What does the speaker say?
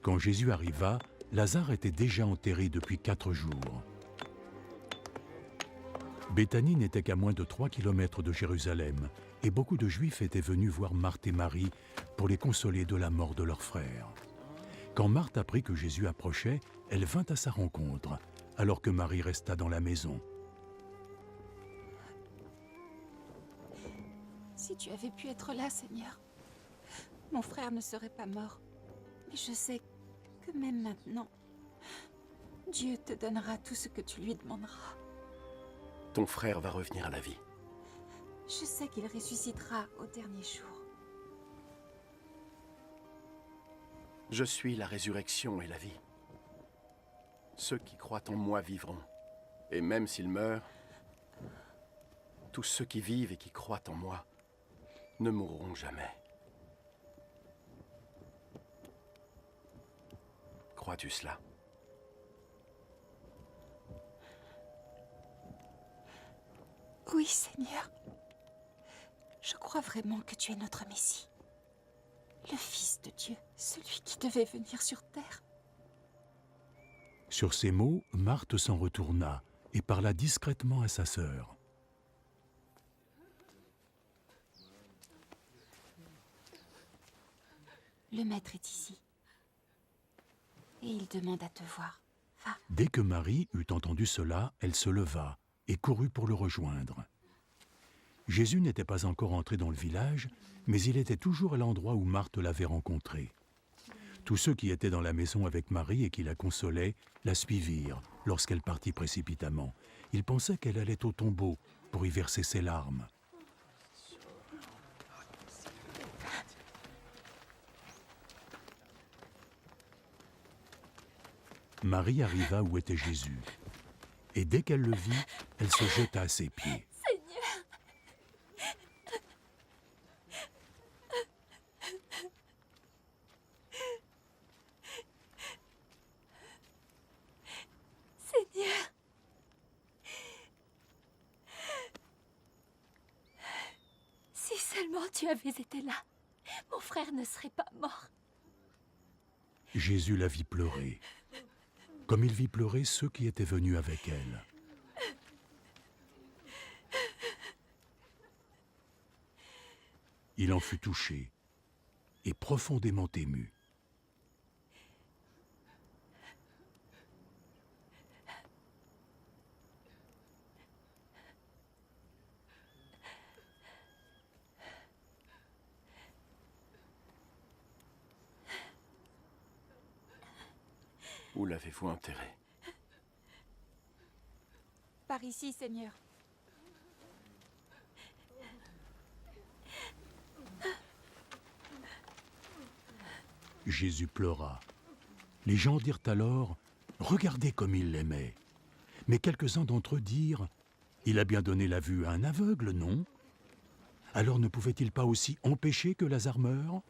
Quand Jésus arriva, Lazare était déjà enterré depuis 4 jours. Béthanie n'était qu'à moins de 3 kilomètres de Jérusalem, et beaucoup de Juifs étaient venus voir Marthe et Marie pour les consoler de la mort de leur frère. Quand Marthe apprit que Jésus approchait, elle vint à sa rencontre, alors que Marie resta dans la maison. Si tu avais pu être là, Seigneur, mon frère ne serait pas mort. Mais je sais que même maintenant, Dieu te donnera tout ce que tu lui demanderas. Ton frère va revenir à la vie. Je sais qu'il ressuscitera au dernier jour. Je suis la résurrection et la vie. Ceux qui croient en moi vivront. Et même s'ils meurent, tous ceux qui vivent et qui croient en moi ne mourront jamais. Crois-tu cela? Oui, Seigneur. Je crois vraiment que tu es notre Messie. Le Fils de Dieu, celui qui devait venir sur terre. Sur ces mots, Marthe s'en retourna et parla discrètement à sa sœur. Le maître est ici. Et il demande à te voir. Va. Dès que Marie eut entendu cela, elle se leva et courut pour le rejoindre. Jésus n'était pas encore entré dans le village, mais il était toujours à l'endroit où Marthe l'avait rencontré. Tous ceux qui étaient dans la maison avec Marie et qui la consolaient la suivirent lorsqu'elle partit précipitamment. Ils pensaient qu'elle allait au tombeau pour y verser ses larmes. Marie arriva où était Jésus, et dès qu'elle le vit, elle se jeta à ses pieds. Seigneur! Seigneur! Si seulement tu avais été là, mon frère ne serait pas mort. Jésus la vit pleurer, comme il vit pleurer ceux qui étaient venus avec elle. Il en fut touché et profondément ému. Où l'avez-vous enterré? Par ici, Seigneur. Jésus pleura. Les gens dirent alors « Regardez comme il l'aimait ». Mais quelques-uns d'entre eux dirent « Il a bien donné la vue à un aveugle, non ? Alors ne pouvait-il pas aussi empêcher que Lazare meure ?»